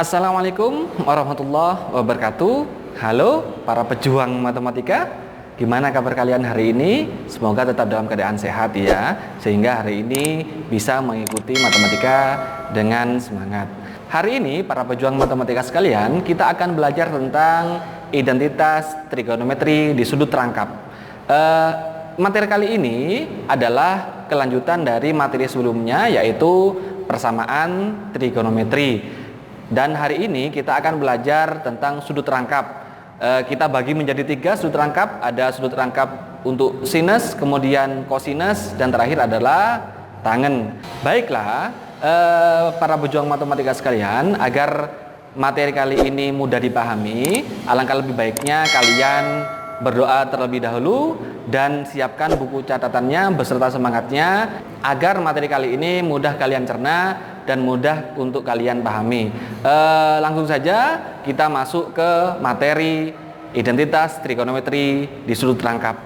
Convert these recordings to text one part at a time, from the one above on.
Assalamualaikum warahmatullahi wabarakatuh. Halo para pejuang matematika, gimana kabar kalian hari ini? Semoga tetap dalam keadaan sehat ya, sehingga hari ini bisa mengikuti matematika dengan semangat. Hari ini para pejuang matematika sekalian, kita akan belajar tentang identitas trigonometri di sudut rangkap. Materi kali ini adalah kelanjutan dari materi sebelumnya, yaitu persamaan trigonometri. Dan hari ini kita akan belajar tentang sudut rangkap. Kita bagi menjadi 3 sudut rangkap. Ada sudut rangkap untuk sinus, kemudian kosinus, dan terakhir adalah tangen. Baiklah, para pejuang matematika sekalian, agar materi kali ini mudah dipahami, alangkah lebih baiknya kalian berdoa terlebih dahulu dan siapkan buku catatannya beserta semangatnya agar materi kali ini mudah kalian cerna dan mudah untuk kalian pahami. Langsung saja kita masuk ke materi identitas trigonometri di sudut rangkap.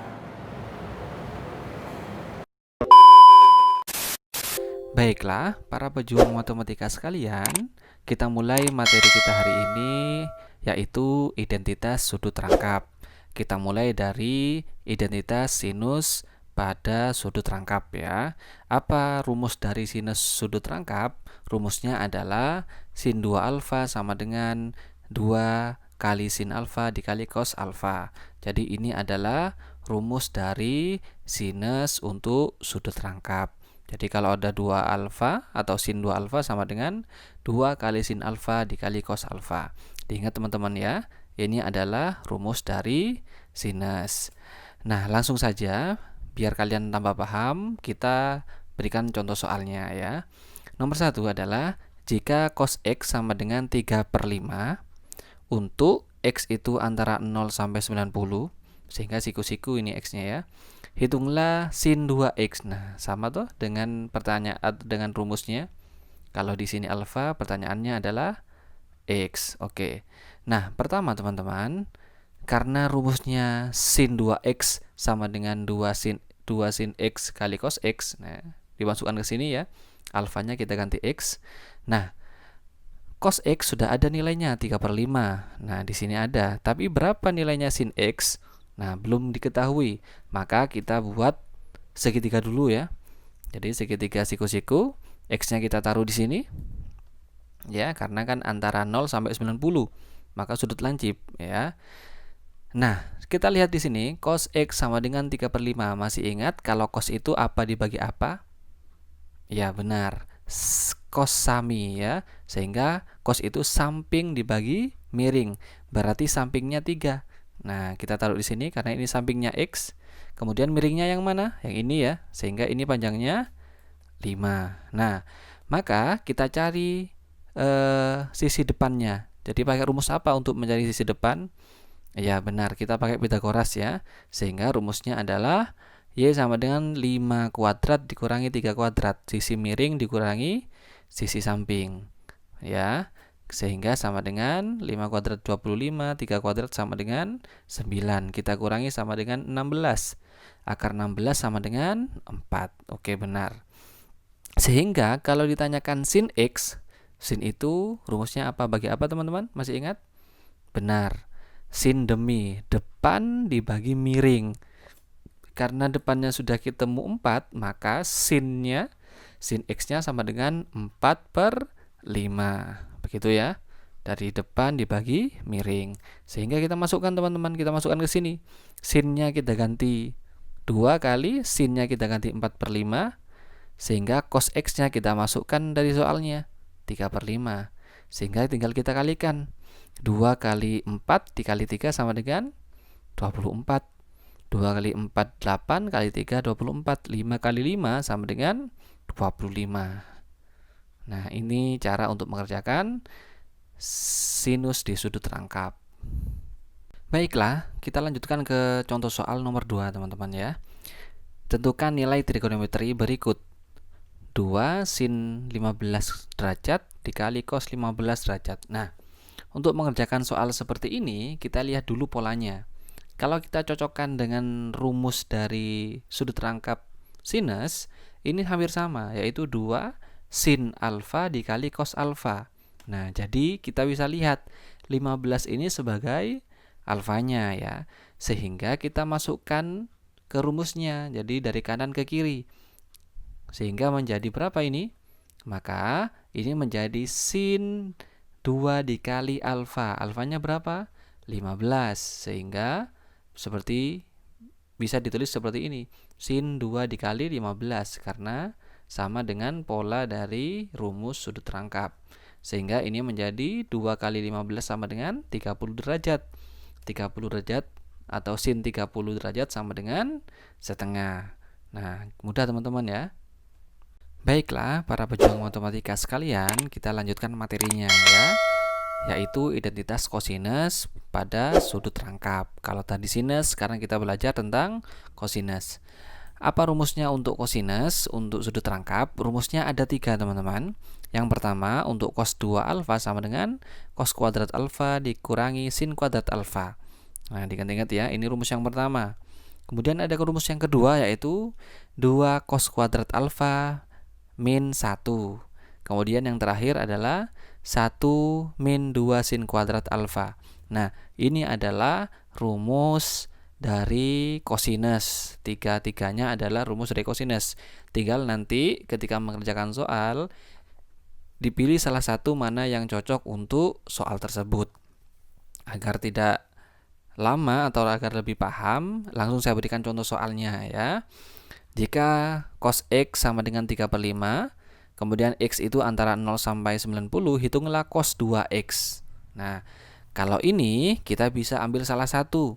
Baiklah, para pejuang matematika sekalian, kita mulai materi kita hari ini, yaitu identitas sudut rangkap. Kita mulai dari identitas sinus pada sudut rangkap ya. Apa rumus dari sinus sudut rangkap? Rumusnya adalah sin 2 alfa sama dengan 2 kali sin alfa dikali cos alfa. Jadi ini adalah rumus dari sinus untuk sudut rangkap. Jadi kalau ada 2 alfa atau sin 2 alfa sama dengan 2 kali sin alfa dikali cos alfa. Diingat teman-teman ya, ini adalah rumus dari sinus. Nah, langsung saja biar kalian tambah paham, kita berikan contoh soalnya ya. Nomor 1 adalah jika cos X sama dengan 3/5 untuk X itu antara 0 sampai 90, sehingga siku-siku ini X-nya ya. Hitunglah sin 2X. Nah, sama tuh dengan pertanyaan dengan rumusnya. Kalau di sini alfa, pertanyaannya adalah X. Oke. Nah, pertama teman-teman, karena rumusnya sin 2X sama dengan 2 sin X kali cos X. Nah, dimasukkan ke sini ya. Alfanya kita ganti X. Nah, cos X sudah ada nilainya 3/5. Nah, di sini ada. Tapi berapa nilainya sin X? Nah, belum diketahui. Maka kita buat segitiga dulu ya. Jadi segitiga siku-siku, X-nya kita taruh di sini. Ya, karena kan antara 0 sampai 90. Maka sudut lancip ya. Nah, kita lihat di sini cos X sama dengan 3/5. Masih ingat kalau cos itu apa dibagi apa? Ya, benar. Cos sami ya. Sehingga cos itu samping dibagi miring. Berarti sampingnya 3. Nah, kita taruh di sini karena ini sampingnya X. Kemudian miringnya yang mana? Yang ini ya. Sehingga ini panjangnya 5. Nah, maka kita cari sisi depannya. Jadi pakai rumus apa untuk mencari sisi depan? Ya benar, kita pakai Pitagoras ya. Sehingga rumusnya adalah Y sama dengan 5 kuadrat dikurangi 3 kuadrat. Sisi miring dikurangi sisi samping. Ya, sehingga sama dengan 5 kuadrat 25, 3 kuadrat sama dengan 9. Kita kurangi sama dengan 16. Akar 16 sama dengan 4. Oke, benar. Sehingga kalau ditanyakan sin X, sin itu rumusnya apa bagi apa teman-teman? Masih ingat? Benar. Sin demi depan dibagi miring. Karena depannya sudah ketemu 4, maka sin X-nya sama dengan 4/5. Begitu ya. Dari depan dibagi miring. Sehingga kita masukkan teman-teman, kita masukkan ke sini. Sin-nya kita ganti 2 kali, sin-nya kita ganti 4/5. Sehingga cos X-nya kita masukkan dari soalnya 3/5. Sehingga tinggal kita kalikan. 2 kali 4 dikali 3 sama dengan 24. 2 kali 4 8 kali 3 24. 5 kali 5 sama dengan 25. Nah, ini cara untuk mengerjakan sinus di sudut rangkap. Baiklah, kita lanjutkan ke contoh soal nomor 2 teman-teman ya. Tentukan nilai trigonometri berikut. 2 sin 15 derajat dikali cos 15 derajat. Nah, untuk mengerjakan soal seperti ini, kita lihat dulu polanya. Kalau kita cocokkan dengan rumus dari sudut rangkap sinus, ini hampir sama, yaitu 2 sin alfa dikali cos alfa. Nah, jadi kita bisa lihat 15 ini sebagai alfanya ya. Sehingga kita masukkan ke rumusnya. Jadi dari kanan ke kiri. Sehingga menjadi berapa ini? Maka ini menjadi sin 2 dikali alfa. Alfanya berapa? 15. Sehingga bisa ditulis seperti ini. Sin 2 dikali 15 karena sama dengan pola dari rumus sudut rangkap. Sehingga ini menjadi 2 kali 15 sama dengan 30 derajat. 30 derajat atau sin 30 derajat sama dengan setengah. Nah, mudah teman-teman ya. Baiklah, para pejuang matematika sekalian, kita lanjutkan materinya ya, yaitu identitas kosinus pada sudut rangkap. Kalau tadi sinus, sekarang kita belajar tentang kosinus. Apa rumusnya untuk kosinus, untuk sudut rangkap? Rumusnya ada 3, teman-teman. Yang pertama, untuk cos 2 alfa sama dengan cos kuadrat alfa dikurangi sin kuadrat alfa. Nah, diingat-ingat ya, ini rumus yang pertama. Kemudian ada rumus yang kedua, yaitu 2 cos kuadrat alfa min 1. Kemudian yang terakhir adalah 1 min 2 sin kuadrat alfa. Nah, ini adalah rumus dari kosinus. Tiga-tiganya adalah rumus dari kosinus. Tinggal nanti ketika mengerjakan soal, dipilih salah satu mana yang cocok untuk soal tersebut. Agar tidak lama atau agar lebih paham, langsung saya berikan contoh soalnya ya. Jika cos X sama dengan 3/5, kemudian X itu antara 0 sampai 90, hitunglah cos 2X. Nah, kalau ini kita bisa ambil salah satu.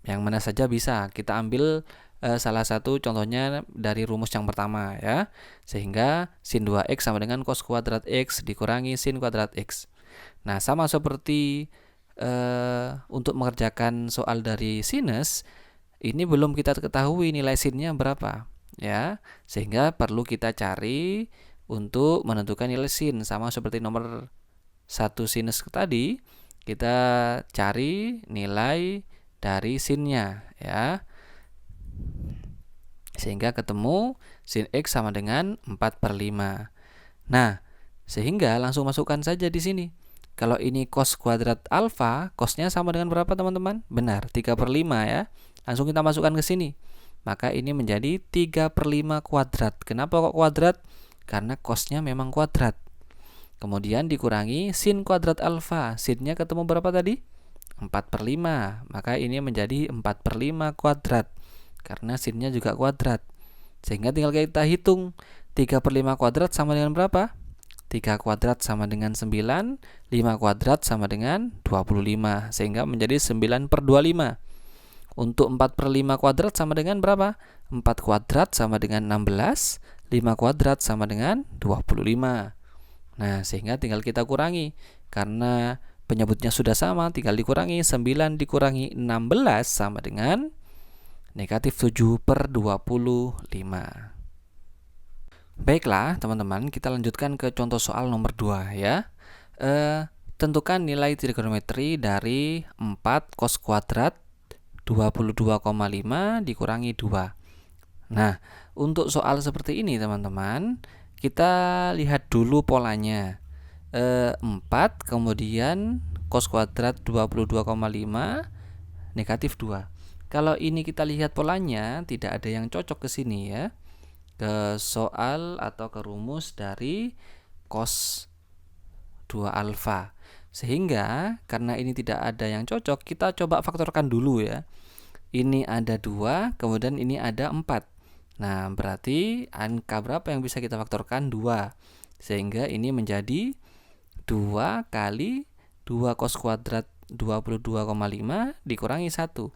Yang mana saja bisa. Kita ambil salah satu contohnya dari rumus yang pertama ya. Sehingga sin 2X sama dengan cos kuadrat X dikurangi sin kuadrat X. Nah, sama seperti untuk mengerjakan soal dari sinus, ini belum kita ketahui nilai sinnya berapa ya, sehingga perlu kita cari untuk menentukan nilai sin. Sama seperti nomor 1 sinus tadi, kita cari nilai dari sinnya ya, sehingga ketemu sin X sama dengan 4/5. Nah, sehingga langsung masukkan saja di sini. Kalau ini cos kuadrat alfa, cosnya sama dengan berapa teman-teman? Benar, 3/5 ya. Langsung kita masukkan ke sini. Maka ini menjadi 3/5 kuadrat. Kenapa kok kuadrat? Karena cosnya memang kuadrat. Kemudian dikurangi sin kuadrat alfa. Sinnya ketemu berapa tadi? 4/5. Maka ini menjadi 4/5 kuadrat. Karena sinnya juga kuadrat. Sehingga tinggal kita hitung. 3/5 kuadrat sama dengan berapa? 3 kuadrat sama dengan 9, 5 kuadrat sama dengan 25. Sehingga menjadi 9/25. Untuk 4/5 kuadrat sama dengan berapa? 4 kuadrat sama dengan 16, 5 kuadrat sama dengan 25. Nah, sehingga tinggal kita kurangi. Karena penyebutnya sudah sama, tinggal dikurangi. 9 dikurangi 16 sama dengan negatif 7/25. Baiklah, teman-teman, kita lanjutkan ke contoh soal nomor 2 ya. Tentukan nilai trigonometri dari 4 cos kuadrat 22,5 dikurangi 2. Nah, untuk soal seperti ini teman-teman, kita lihat dulu polanya. 4 kemudian cos kuadrat 22,5 negatif 2. Kalau ini kita lihat polanya, tidak ada yang cocok ke sini ya. Ke soal atau ke rumus dari cos 2 alfa. Sehingga karena ini tidak ada yang cocok, kita coba faktorkan dulu ya. Ini ada 2, kemudian ini ada 4. Nah, berarti angka berapa yang bisa kita faktorkan? 2. Sehingga ini menjadi 2 kali 2 cos kuadrat 22,5 dikurangi 1.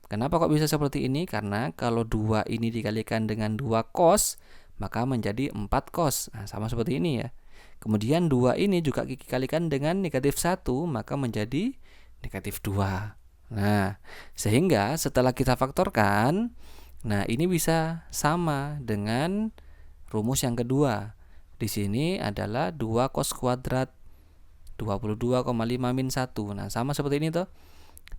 Kenapa kok bisa seperti ini? Karena kalau 2 ini dikalikan dengan 2 cos, maka menjadi 4 cos. Nah, sama seperti ini ya. Kemudian 2 ini juga dikalikan dengan negatif 1, maka menjadi negatif 2. Nah, sehingga setelah kita faktorkan, nah ini bisa sama dengan rumus yang kedua. Di sini adalah 2 cos kuadrat 22,5 min 1. Nah, sama seperti ini toh.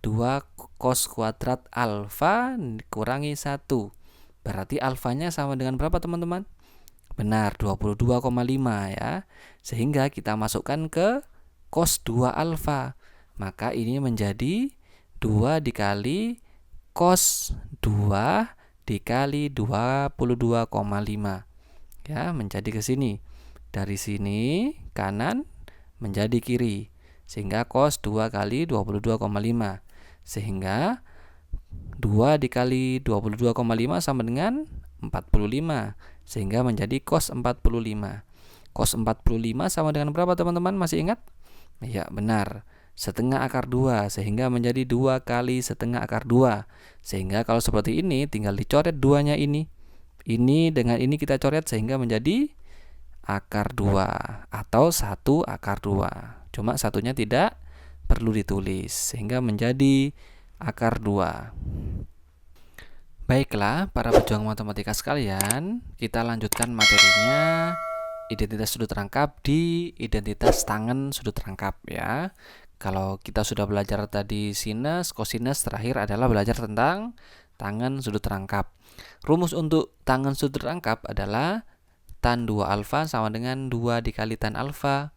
2 cos kuadrat alfa kurangi 1. Berarti alfanya sama dengan berapa teman-teman? Benar, 22,5 ya. Sehingga kita masukkan ke cos 2 alfa. Maka ini menjadi 2 dikali cos 2 dikali 22,5. Ya, menjadi ke sini. Dari sini kanan menjadi kiri. Sehingga cos 2 kali 22,5. Sehingga 2 dikali 22,5 sama dengan 45. Sehingga menjadi cos 45. Cos 45 sama dengan berapa teman-teman? Masih ingat? Ya, benar. Setengah akar 2. Sehingga menjadi 2 kali setengah akar 2. Sehingga kalau seperti ini tinggal dicoret 2-nya ini. Ini dengan ini kita coret sehingga menjadi akar 2 atau 1 akar 2. Cuma satunya tidak perlu ditulis sehingga menjadi akar 2. Baiklah, para pejuang matematika sekalian, kita lanjutkan materinya identitas sudut rangkap di identitas tangen sudut rangkap ya. Kalau kita sudah belajar tadi sinus, kosinus, terakhir adalah belajar tentang tangen sudut rangkap. Rumus untuk tangen sudut rangkap adalah tan 2 alfa sama dengan 2 dikali tan alfa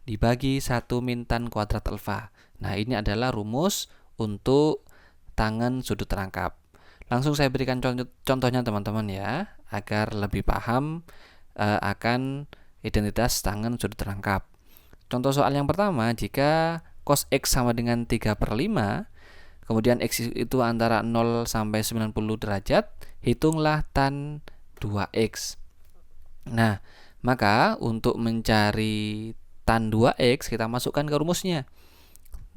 dibagi 1 min tan kuadrat alfa. Nah, ini adalah rumus untuk tangen sudut rangkap. Langsung saya berikan contohnya teman-teman ya, agar lebih paham akan identitas tangen sudut rangkap. Contoh soal yang pertama, jika cos X sama dengan 3/5, kemudian X itu antara 0 sampai 90 derajat, hitunglah tan 2X. Nah, maka untuk mencari tan 2X, kita masukkan ke rumusnya.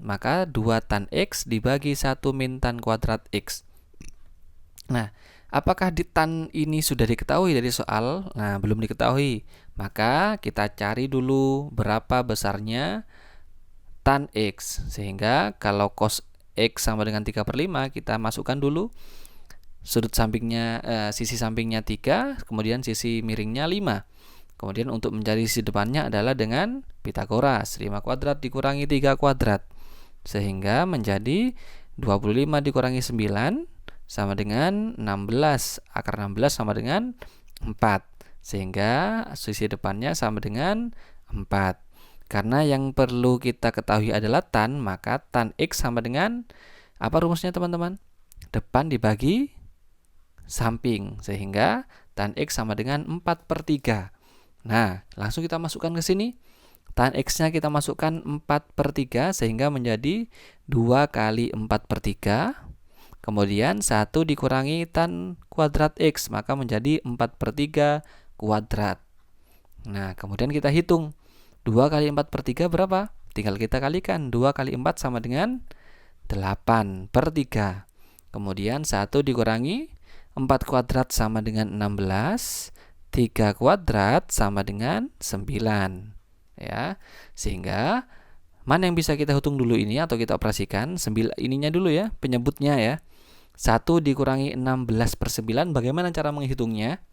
Maka 2 tan X dibagi 1 min tan kuadrat X. Nah, apakah di tan ini sudah diketahui dari soal? Nah, belum diketahui. Maka kita cari dulu berapa besarnya tan X. Sehingga kalau cos X sama dengan 3/5, kita masukkan dulu sudut sampingnya, sisi sampingnya 3, kemudian sisi miringnya 5. Kemudian untuk mencari sisi depannya adalah dengan Pitagoras, 5 kuadrat dikurangi 3 kuadrat. Sehingga menjadi 25 dikurangi 9 sama dengan 16. Akar 16 sama dengan 4. Sehingga sisi depannya sama dengan 4. Karena yang perlu kita ketahui adalah tan, maka tan X sama dengan apa rumusnya teman-teman? Depan dibagi samping. Sehingga tan X sama dengan 4/3. Nah, langsung kita masukkan ke sini. Tan X-nya kita masukkan 4/3 sehingga menjadi 2 kali 4/3. Kemudian 1 dikurangi tan kuadrat X, maka menjadi 4/3 kuadrat. Nah, kemudian kita hitung. 2 kali 4/3 berapa? Tinggal kita kalikan. 2 kali 4 sama dengan 8/3. Kemudian 1 dikurangi 4 kuadrat sama dengan 16. 3 kuadrat sama dengan 9. Ya, sehingga mana yang bisa kita hitung dulu ini atau kita operasikan? 9 ininya dulu ya, penyebutnya ya. 1 dikurangi 16/9, bagaimana cara menghitungnya?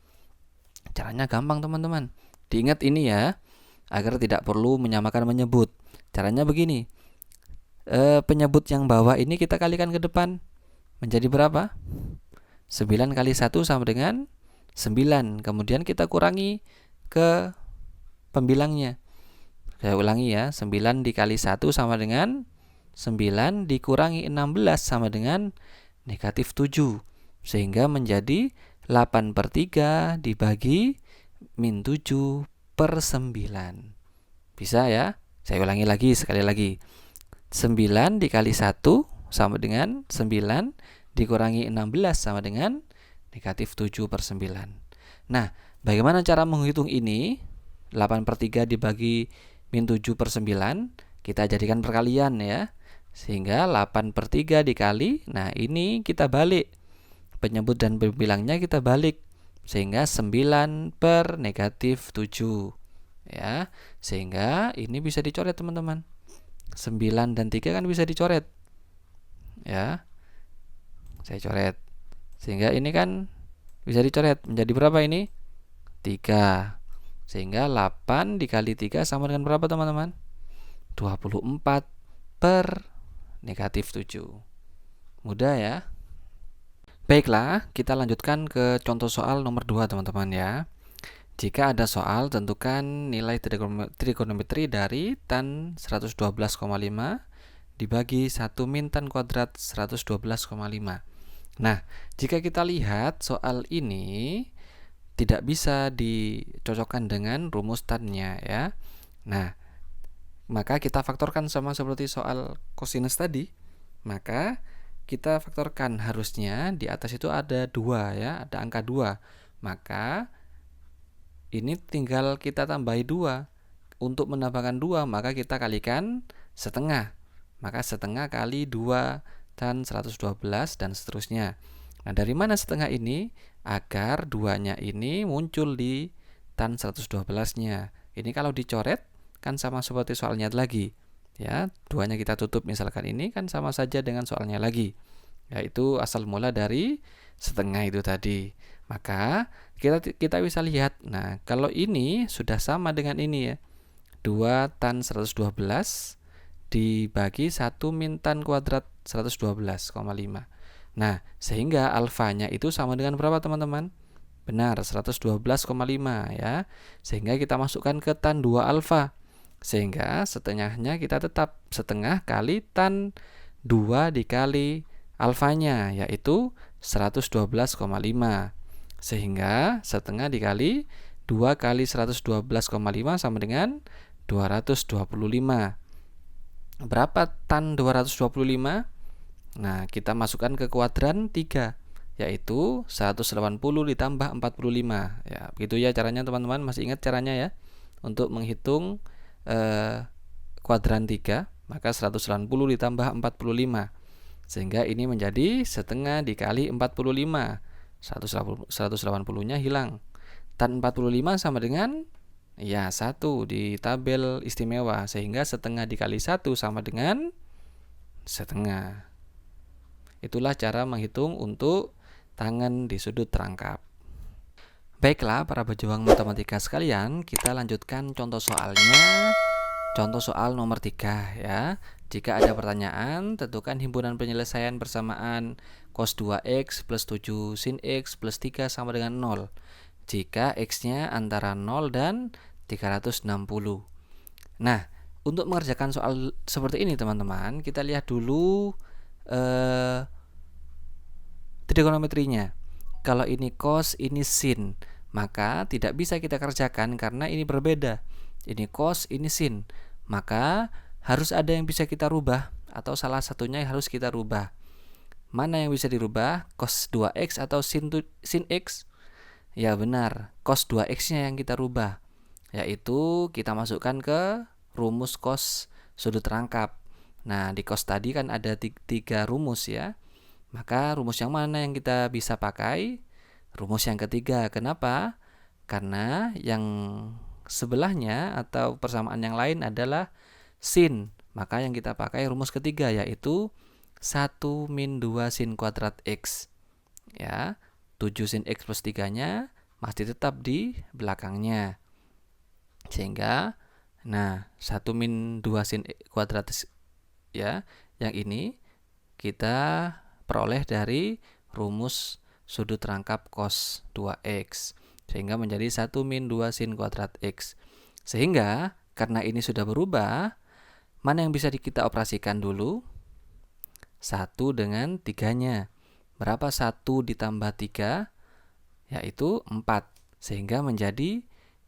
Caranya gampang teman-teman. Diingat ini ya, agar tidak perlu menyamakan menyebut. Caranya begini. Penyebut yang bawah ini kita kalikan ke depan. Menjadi berapa? 9 kali 1 sama dengan 9. Kemudian kita kurangi ke pembilangnya. Saya ulangi ya, 9 dikali 1 sama dengan 9 dikurangi 16 sama dengan negatif 7. Sehingga menjadi 8/3 dibagi min 7/9. Bisa ya? Saya ulangi lagi sekali lagi. 9 dikali 1 sama dengan 9 dikurangi 16 sama dengan negatif 7/9. Nah, bagaimana cara menghitung ini? 8/3 dibagi min 7/9, kita jadikan perkalian ya. Sehingga 8/3 dikali, nah ini kita balik. Penyebut dan pembilangnya kita balik. Sehingga 9/-7. Ya, sehingga ini bisa dicoret teman-teman. 9 dan 3 kan bisa dicoret. Ya. Saya coret. Sehingga ini kan bisa dicoret. Menjadi berapa ini? 3. Sehingga 8 dikali 3 sama dengan berapa teman-teman? 24/-7. Mudah ya? Baiklah, kita lanjutkan ke contoh soal nomor 2 teman-teman ya. Jika ada soal, tentukan nilai trigonometri dari tan 112,5 dibagi 1 min tan kuadrat 112,5. Nah, jika kita lihat soal ini tidak bisa dicocokkan dengan rumus tan-nya ya. Nah, maka kita faktorkan sama seperti soal kosinus tadi. Maka kita faktorkan, harusnya di atas itu ada 2 ya, ada angka 2. Maka ini tinggal kita tambahi 2. Untuk menambahkan 2, maka kita kalikan setengah. Maka setengah kali 2 tan 112 dan seterusnya. Nah, dari mana setengah ini? Agar 2-nya ini muncul di tan 112-nya. Ini kalau dicoret kan sama seperti soalnya lagi. Ya, 2-nya kita tutup misalkan, ini kan sama saja dengan soalnya lagi. Yaitu asal mula dari setengah itu tadi. Maka kita bisa lihat. Nah, kalau ini sudah sama dengan ini ya. 2 tan 112 dibagi 1 min tan kuadrat 112,5. Nah, sehingga alfanya itu sama dengan berapa teman-teman? Benar, 112,5 ya. Sehingga kita masukkan ke tan 2 alfa. Sehingga setengahnya kita tetap setengah kali tan 2 dikali alfanya, yaitu 112,5. Sehingga setengah dikali 2 kali 112,5 sama dengan 225. Berapa tan 225? Nah, kita masukkan ke kuadran 3, yaitu 180 ditambah 45. Ya, begitu ya caranya teman-teman. Masih ingat caranya ya? Untuk menghitung kuadran 3, maka 180 ditambah 45. Sehingga ini menjadi setengah dikali 45. 180-nya hilang. Tan 45 sama dengan 1 di tabel istimewa, sehingga setengah dikali 1 sama dengan setengah. Itulah cara menghitung untuk tangen di sudut rangkap. Baiklah para pejuang matematika sekalian, kita lanjutkan contoh soalnya. Contoh soal nomor 3 ya. Jika ada pertanyaan, tentukan himpunan penyelesaian bersamaan cos 2x plus 7 sin x plus 3 sama dengan 0. Jika x-nya antara 0 dan 360. Nah, untuk mengerjakan soal seperti ini teman-teman, kita lihat dulu trigonometrinya. Kalau ini cos, ini sin, maka tidak bisa kita kerjakan karena ini berbeda. Ini cos, ini sin. Maka harus ada yang bisa kita rubah, atau salah satunya yang harus kita rubah. Mana yang bisa dirubah? Cos 2x atau sin x? Ya benar, cos 2x-nya yang kita rubah. Yaitu kita masukkan ke rumus cos sudut rangkap. Nah, di cos tadi kan ada 3 rumus ya. Maka rumus yang mana yang kita bisa pakai? Rumus yang ketiga. Kenapa? Karena yang sebelahnya atau persamaan yang lain adalah sin. Maka yang kita pakai rumus ketiga, yaitu 1 min 2 sin kuadrat x. Ya, 7 sin x plus 3-nya masih tetap di belakangnya. Sehingga 1 min 2 sin kuadrat ya, yang ini kita peroleh dari rumus sudut rangkap cos 2x, sehingga menjadi 1 min 2 sin kuadrat x. Sehingga karena ini sudah berubah, mana yang bisa kita operasikan dulu? 1 dengan 3-nya. Berapa 1 ditambah 3? Yaitu 4. Sehingga menjadi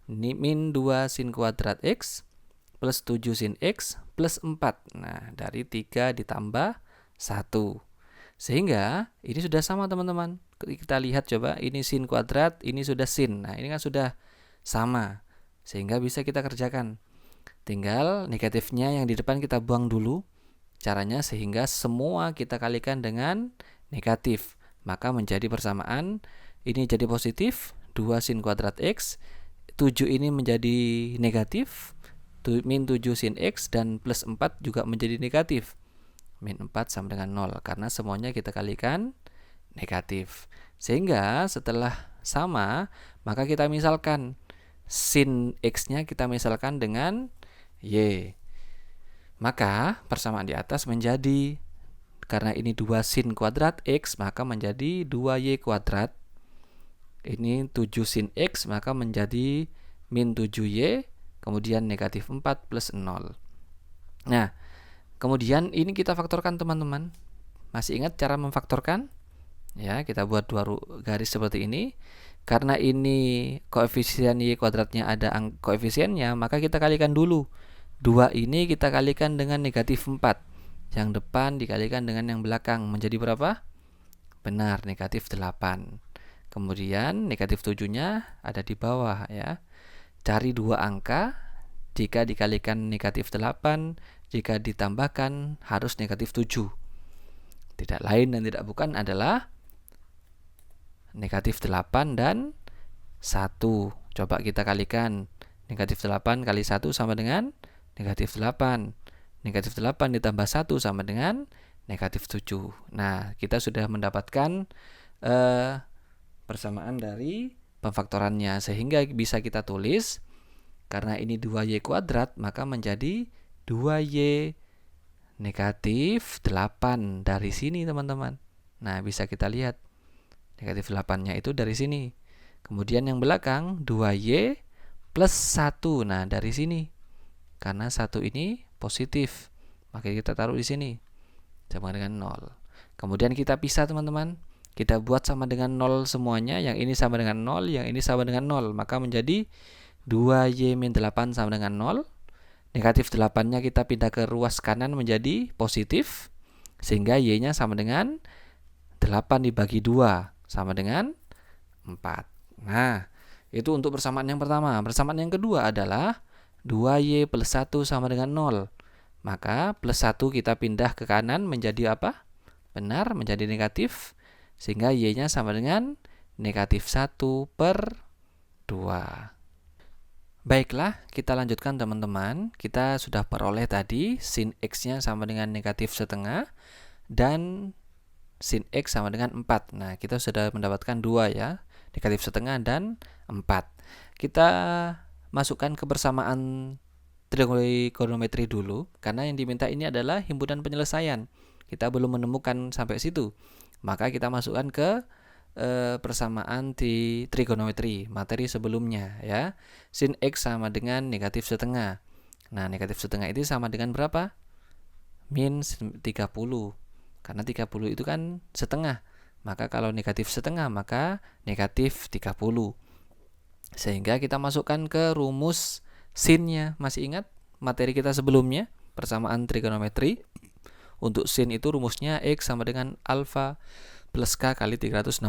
min 2 sin kuadrat x plus 7 sin x plus 4. Nah, dari 3 ditambah 1. Sehingga ini sudah sama teman-teman. Kita lihat coba, ini sin kuadrat, ini sudah sin. Nah, ini kan sudah sama. Sehingga bisa kita kerjakan. Tinggal negatifnya yang di depan kita buang dulu. Caranya sehingga semua kita kalikan dengan negatif. Maka menjadi persamaan, ini jadi positif, 2 sin kuadrat x. 7 ini menjadi negatif, min 7 sin x, dan plus 4 juga menjadi negatif. Min 4 sama dengan 0, karena semuanya kita kalikan negatif. Sehingga setelah sama, maka kita misalkan sin x-nya kita misalkan dengan y. Maka persamaan di atas menjadi, karena ini 2 sin kuadrat x, maka menjadi 2y kuadrat Ini 7 sin X, maka menjadi min 7Y, kemudian negatif 4 plus 0. Nah, kemudian ini kita faktorkan teman-teman. Masih ingat cara memfaktorkan? Ya, kita buat dua garis seperti ini. Karena ini koefisien Y kuadratnya ada koefisiennya, maka kita kalikan dulu. 2 ini kita kalikan dengan negatif 4. Yang depan dikalikan dengan yang belakang. Menjadi berapa? Benar, negatif 8. Kemudian negatif 7-nya ada di bawah ya. Cari dua angka. Jika dikalikan negatif 8, jika ditambahkan harus negatif 7. Tidak lain dan tidak bukan adalah negatif 8 dan 1. Coba kita kalikan. Negatif 8 kali 1 sama dengan negatif 8. Negatif 8 ditambah 1 sama dengan negatif 7. Nah, kita sudah mendapatkan persamaan dari pemfaktorannya. Sehingga bisa kita tulis, karena ini 2Y kuadrat, maka menjadi 2Y negatif 8 dari sini teman-teman. Nah, bisa kita lihat. Negatif 8-nya itu dari sini. Kemudian yang belakang 2Y plus 1. Nah, dari sini. Karena 1 ini positif, maka kita taruh di sini. Sama dengan 0. Kemudian kita pisah teman-teman. Kita buat sama dengan 0 semuanya. Yang ini sama dengan 0, yang ini sama dengan 0. Maka menjadi 2Y min 8 sama dengan 0. Negatif 8-nya kita pindah ke ruas kanan menjadi positif. Sehingga Y-nya sama dengan 8 dibagi 2. Sama dengan 4. Nah, itu untuk persamaan yang pertama. Persamaan yang kedua adalah 2Y plus 1 sama dengan 0. Maka plus 1 kita pindah ke kanan menjadi apa? Benar, menjadi negatif. Sehingga Y-nya sama dengan negatif 1 per 2. Baiklah, kita lanjutkan teman-teman. Kita sudah peroleh tadi sin X-nya sama dengan negatif setengah dan sin X sama dengan 4. Nah, kita sudah mendapatkan 2 ya, negatif setengah dan 4. Kita masukkan ke persamaan trigonometri dulu, karena yang diminta ini adalah himpunan penyelesaian. Kita belum menemukan sampai situ. Maka kita masukkan ke persamaan di trigonometri, materi sebelumnya ya. Sin X sama dengan negatif setengah. Nah, negatif setengah itu sama dengan berapa? Min 30. Karena 30 itu kan setengah. Maka kalau negatif setengah, maka negatif 30. Sehingga kita masukkan ke rumus sin-nya. Masih ingat materi kita sebelumnya? Persamaan trigonometri. Untuk sin itu rumusnya X sama dengan alfa plus K kali 360.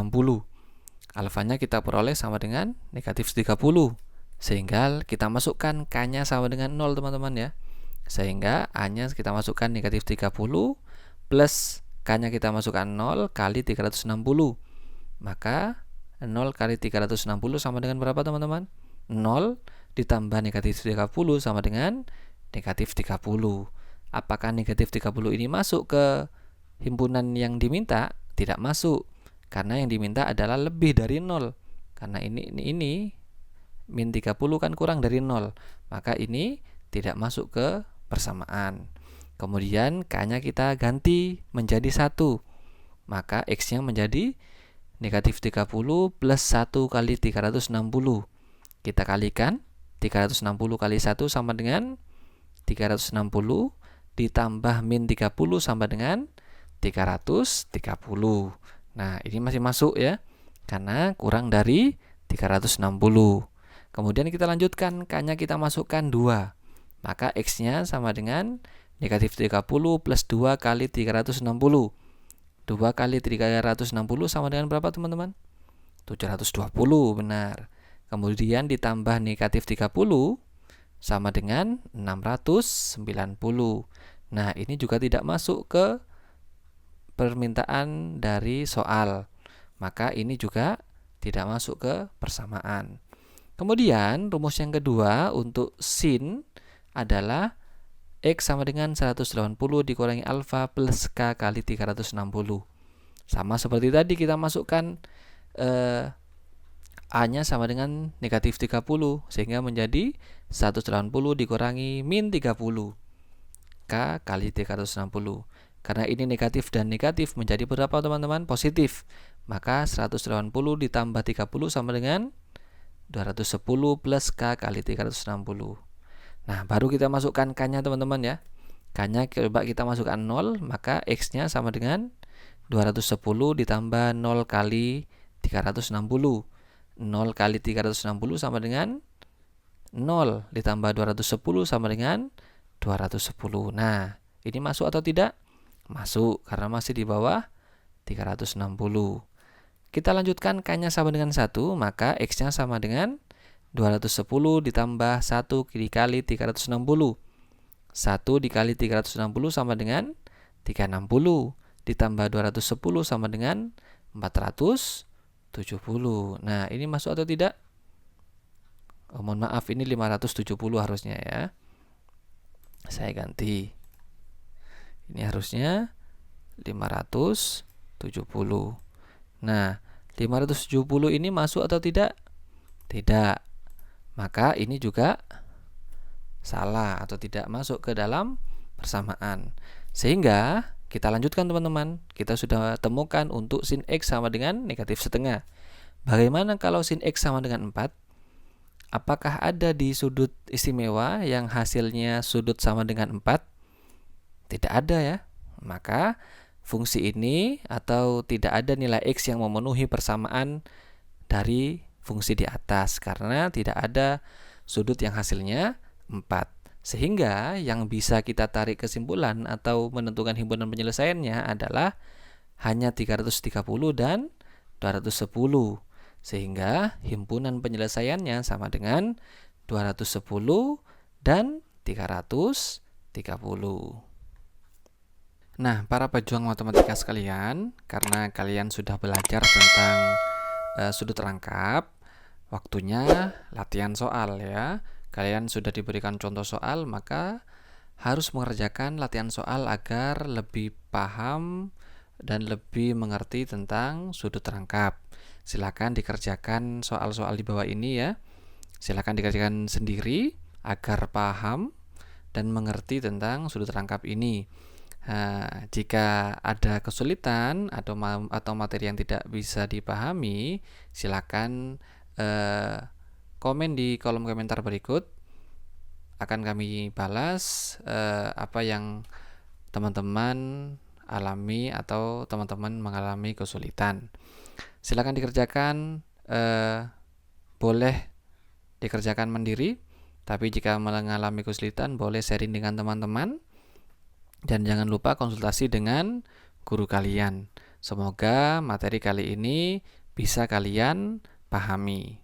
Alfanya kita peroleh sama dengan negatif 30. Sehingga kita masukkan K-nya sama dengan 0 teman-teman ya. Sehingga A-nya kita masukkan negatif 30 plus K-nya kita masukkan 0 kali 360. Maka 0 kali 360 sama dengan berapa teman-teman? 0 ditambah negatif 30 sama dengan negatif 30. Apakah negatif 30 ini masuk ke himpunan yang diminta? Tidak masuk. Karena yang diminta adalah lebih dari 0. Karena ini min 30 kan kurang dari 0. Maka ini tidak masuk ke persamaan. Kemudian K-nya kita ganti menjadi 1. Maka X-nya menjadi negatif 30 plus 1 kali 360. Kita kalikan. 360 kali 1 sama dengan 360 ditambah min 30 sama dengan 330. Nah, ini masih masuk ya. Karena kurang dari 360. Kemudian kita lanjutkan. K-nya kita masukkan 2. Maka X-nya sama dengan negatif 30 plus 2 kali 360. 2 kali 360 sama dengan berapa teman-teman? 720, benar. Kemudian ditambah negatif 30 sama dengan 690. Nah, ini juga tidak masuk ke permintaan dari soal. Maka ini juga tidak masuk ke persamaan. Kemudian rumus yang kedua untuk sin adalah X sama dengan 180 dikurangi alfa plus K kali 360. Sama seperti tadi kita masukkan A-nya sama dengan negatif 30. Sehingga menjadi 180 dikurangi min 30. K kali 360. Karena ini negatif dan negatif menjadi berapa teman-teman? Positif. Maka 180 ditambah 30 sama dengan 210 plus K kali 360. Nah, baru kita masukkan K-nya teman-teman ya. K-nya coba kita masukkan 0, maka X-nya sama dengan 210 ditambah 0 kali 360. 0 kali 360 sama dengan 0 ditambah 210 sama dengan 210. Nah, ini masuk atau tidak? Masuk, karena masih di bawah 360. Kita lanjutkan, K-nya sama dengan 1, maka X-nya sama dengan 210 ditambah 1 dikali 360. 1 dikali 360 sama dengan 360. Ditambah 210 sama dengan 470. Nah, ini masuk atau tidak? Oh, mohon maaf, ini 570 harusnya ya. Saya ganti. Ini harusnya 570. Nah, 570 ini masuk atau tidak? Tidak. Maka ini juga salah atau tidak masuk ke dalam persamaan. Sehingga kita lanjutkan teman-teman. Kita sudah temukan untuk sin X sama dengan negatif setengah. Bagaimana kalau sin X sama dengan 4? Apakah ada di sudut istimewa yang hasilnya sudut sama dengan 4? Tidak ada ya. Maka fungsi ini atau tidak ada nilai X yang memenuhi persamaan dari fungsi di atas karena tidak ada sudut yang hasilnya 4. Sehingga yang bisa kita tarik kesimpulan atau menentukan himpunan penyelesaiannya adalah hanya 330 dan 210. Sehingga himpunan penyelesaiannya sama dengan 210 dan 330. Nah, para pejuang matematika sekalian, karena kalian sudah belajar tentang sudut rangkap, waktunya latihan soal ya. Kalian sudah diberikan contoh soal, maka harus mengerjakan latihan soal agar lebih paham dan lebih mengerti tentang sudut rangkap. Silakan dikerjakan soal-soal di bawah ini ya. Silakan dikerjakan sendiri agar paham dan mengerti tentang sudut rangkap ini. Jika ada kesulitan atau materi yang tidak bisa dipahami, silakan komen di kolom komentar berikut. Akan kami balas apa yang teman-teman alami atau teman-teman mengalami kesulitan. Silakan dikerjakan, boleh dikerjakan mandiri, tapi jika mengalami kesulitan boleh sharing dengan teman-teman. Dan jangan lupa konsultasi dengan guru kalian. Semoga materi kali ini bisa kalian pahami.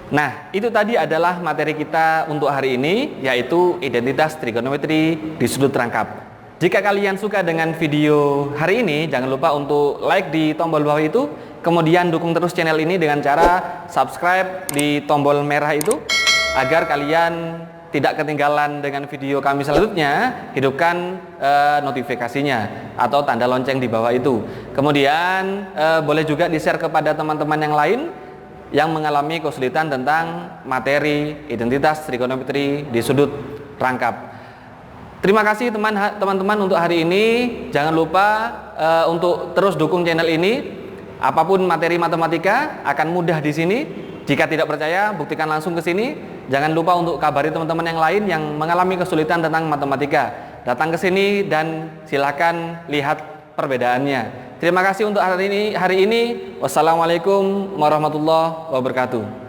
Nah, itu tadi adalah materi kita untuk hari ini, yaitu identitas trigonometri di sudut rangkap. Jika kalian suka dengan video hari ini, jangan lupa untuk like di tombol bawah itu, kemudian dukung terus channel ini dengan cara subscribe di tombol merah itu, agar kalian tidak ketinggalan dengan video kami selanjutnya. Hidupkan notifikasinya atau tanda lonceng di bawah itu. Kemudian boleh juga di-share kepada teman-teman yang lain yang mengalami kesulitan tentang materi identitas trigonometri di sudut rangkap. Terima kasih teman-teman untuk hari ini. Jangan lupa untuk terus dukung channel ini. Apapun materi matematika akan mudah di sini. Jika tidak percaya, buktikan langsung ke sini. Jangan lupa untuk kabari teman-teman yang lain yang mengalami kesulitan tentang matematika. Datang ke sini dan silakan lihat perbedaannya. Terima kasih untuk hari ini. Wassalamualaikum warahmatullahi wabarakatuh.